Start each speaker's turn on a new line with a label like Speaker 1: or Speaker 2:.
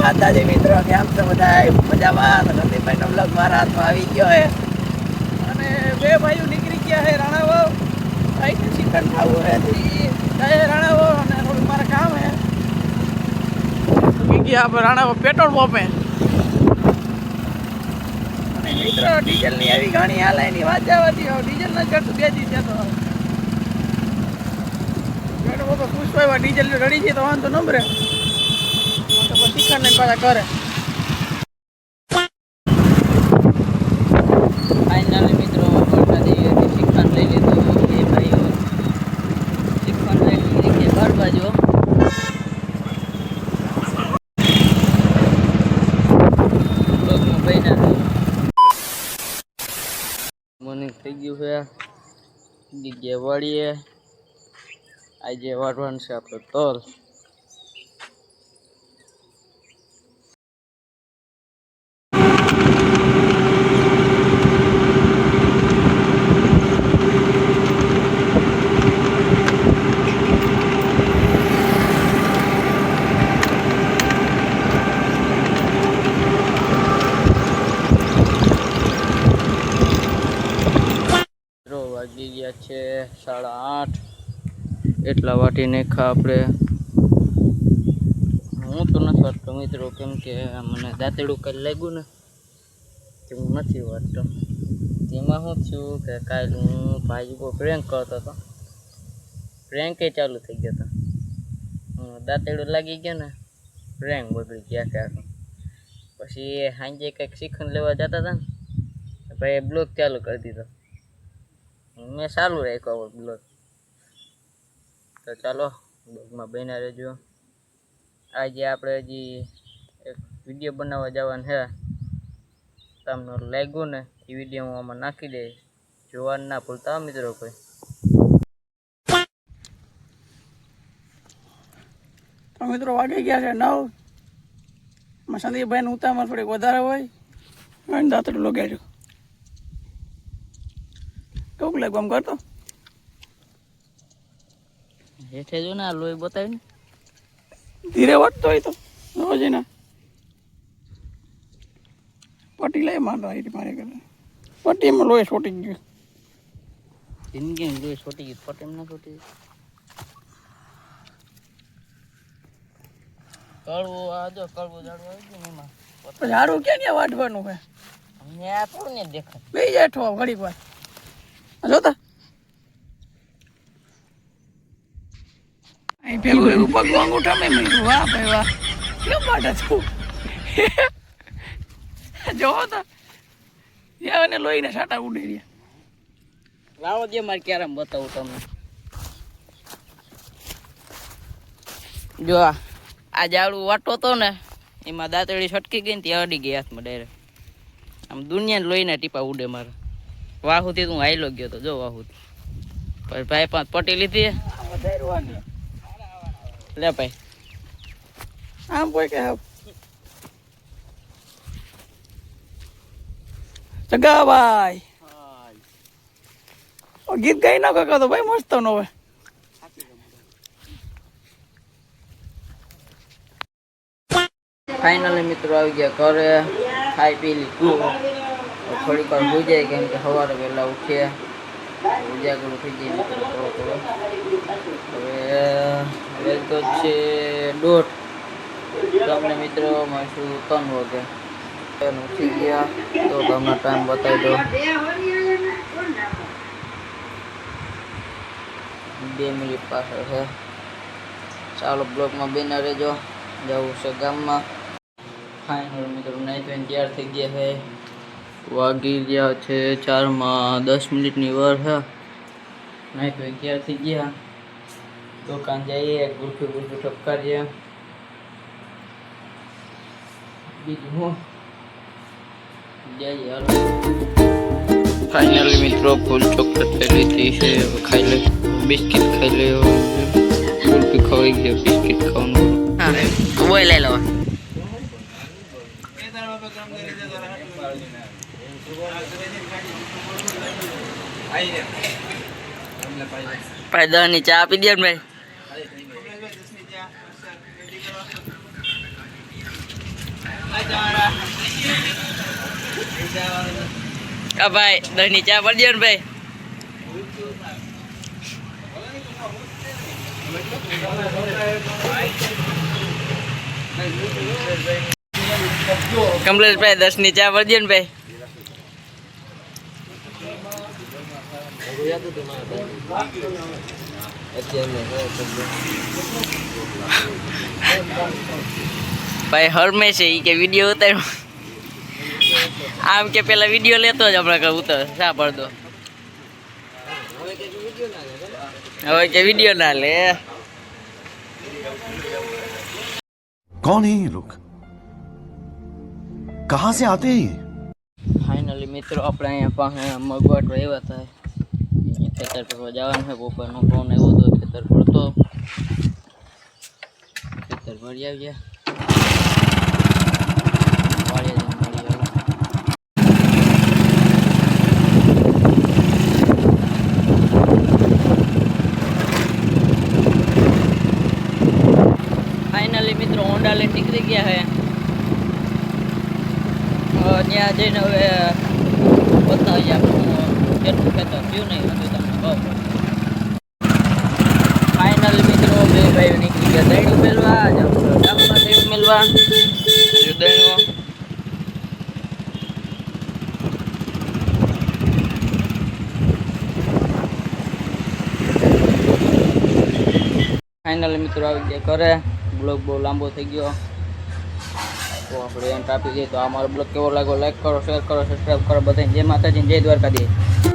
Speaker 1: માતાજી મિત્રો, કેમ છો બધા? મજામાં? સંદીપભાઈનો બ્લોગ મારા હાથમાં આવી ગયો છે અને બે ભાઈઓ નીકળી ગયા છે રાણાવાવ. ભાઈને ચિકન ખાવું છે રાણાવાવ અને થોડું મારે કામ છે. ગયા આપણે રાણાવાવ પેટ્રોલ પંપે અને મિત્રો ડીઝલની એવી ઘણી હાલે એની વાત જવાથી ડીઝલના જતું બે દી જતો પેટ્રોલ પંપે પૂછવા ડીઝલ રડી છે તો વાંધો નંબરે ચિકન ને પાછા કરે. ફાઇનલી મિત્રો ચિકન લઈ લીધું એ ભાઈઓ ચિકન લઈ લીધી કે ઘર બાજુ મોર્નિંગ થઈ ગયું છે. જગ્યાએ વાળીએ આજે વાળવાનું છે આપણે તલ. વાગી ગયા છે 8:30. એટલા વાટી નાખા આપણે. હું તો નથી વાટતો મિત્રો, કેમ કે મને દાંતેડું કાલે લાગ્યું ને કે હું નથી વાટતો. તેમાં શું થયું કે કાલે હું ભાઈ ઉપર પ્રેન્ક કરતો હતો. પ્રેન્કે ચાલુ થઈ ગયો હતો. દાંતેડું લાગી ગયો ને પ્રેન્ક બગડી ગયા કે પછી સાંજે કંઈક શિખંડ લેવા જતા હતા ને ભાઈ બ્લોગ ચાલુ કરી દીધો. મેં ચાલુ રાખ્યો બ્લોગ. તો ચાલો બ્લોગમાં બન્યા રહેજો. આજે આપણે હજી એક વિડીયો બનાવવા જવાનું છે. તમને લાગ્યું ને એ વિડીયો હું આમાં નાખી દઈશ. જોવાનું ના ભૂલતા મિત્રો કોઈ. તો મિત્રો વાગી ગયા છે 9. સંદીપભાઈ ને ઉતામાં થોડીક વધારે હોય દાંતડું લગાડ્યું. કેવું લાગ્યું આમ કરતો? હેઠે જો ને લોહી બતાવી ને ધીરે વાટતો હોય તો રોજ ને પટ્ટી લઈ મારતો મારે કરે પટ્ટીમાં લોહી છોટી ગયું. જિંદગી લોહી છોટી ગયું, પટ્ટીમાં ના છોટી ગયું. કળવું આ જો કળવું ઝાડવું આવી ગયું ને એમાં ઝાડવું ક્યાં ત્યાં વાટવાનું છે? ત્યાં થોડું ને દેખાય. બે જેઠો ઘડીક વાર જોતા અહીં ભેગું ભેગું પગ અંગૂઠા મેં મળ્યું. વાહ ભાઈ વાહ, કેમ માટે તું જોવો તો ને લોહીને સાટા ઉડી રહ્યા. લાવો દે મારે ક્યારે બતાવું તમને. જો આ ઝાડું વાટો હતો ને એમાં દાંતડી છટકી ગઈ ને ત્યાં અડી ગઈ હાથમાં ડાયરેક્ટ. આમ દુનિયાને લોહીના ટીપા ઉડે મારે. વાહુથી હું હાઈલો ગયો હતો. જો વાહુથી પછી ભાઈ 5 પટી લીધી. લે ભાઈ આમ કોઈ કે જગા ભાઈ ગીત ગાઈ નાખો તો ભાઈ મસ્ત નો હોય. ફાઇનલી મિત્રો આવી ગયા ઘરે. ખાઈ પી લીધું. થોડીક વાર હોઈ જાય કેમ કે સવારે વહેલા ઉઠીએ ઉજાગરું થઈ જાય મિત્રો થોડો થોડો. હવે તો છે 1:30. તમને મિત્રો મળશું 3 વાગે. ઉઠી ગયા તો તમને ટાઈમ બતાવી દો. 2 મિનિટ પાછળ છે. ચાલો બ્લોગમાં બેના રહેજો. જવું છે ગામમાં. ફાઇનલ મિત્રો નાઈ ધોઈને તૈયાર થઈ ગયા છે. વાગી ગયા છે 4 10 મિનિટની વાર છે. નાઈ ધોઈને તૈયાર થઈ ગયા. દુકાન જઈએ ગુલ્ફી ઠપકારીએ. બીજું હું જઈએ હાલો. ફાઇનલી મિત્રો ફૂલ ચોકલેટ લઈ લીધી છે. ખાઈ લે બિસ્કિટ ખાઈ લે. ગુલ્ફી ખવાઈ ગયા બિસ્કિટ ખાવાનું. હા બોય લઈ લો. પાયદાની ચા આપી દે ભાઈ. ભાઈ દહીં ચા પડજો ને ભાઈ. કમલેશભાઈ 10 ની ચા પડજો ને ભાઈ. ભાઈ હરમેશ એ કે વિડીયો ઉતાર્યો આમ કે પેલા વિડીયો લેતો જ હમણાં ઉતર શા પડતો હવે કે વિડીયો ના લે.
Speaker 2: कौन है ये लोग कहाँ से आते हैं ये?
Speaker 1: ફાઇનલી મિત્રો આપણે અહીંયા પાસે મગવાટ આવ્યા હતા. ખેતર પર જવાનું છે. બપોરનો ફોન આવ્યો હતો ખેતર પર તો ખેતર ભરી આવ્યા. ફાઇનલી મિત્રો હોન્ડા લઈને નીકળી ગયા છે. ત્યાં જઈને હવે બતાવીએ આપણે કેટલું ખેતર થયું નહીં હતું તમને બહુ. ફાઇનલી મિત્રો બે ભાઈઓ નીકળી ગયા દહીણું મેળવા ગામમાં દહીણું મેળવા દહીણું. ફાઇનલી મિત્રો આવી ગયા ઘરે. બ્લોગ બહુ લાંબો થઈ ગયો તો આપણે એમ આપી દઈએ. તો આ મારો બ્લોગ કેવો લાગ્યો લાઈક કરો, શેર કરો, સબસ્ક્રાઈબ કરો. બધાને જય માતાજી, જય દ્વારકાધીશ.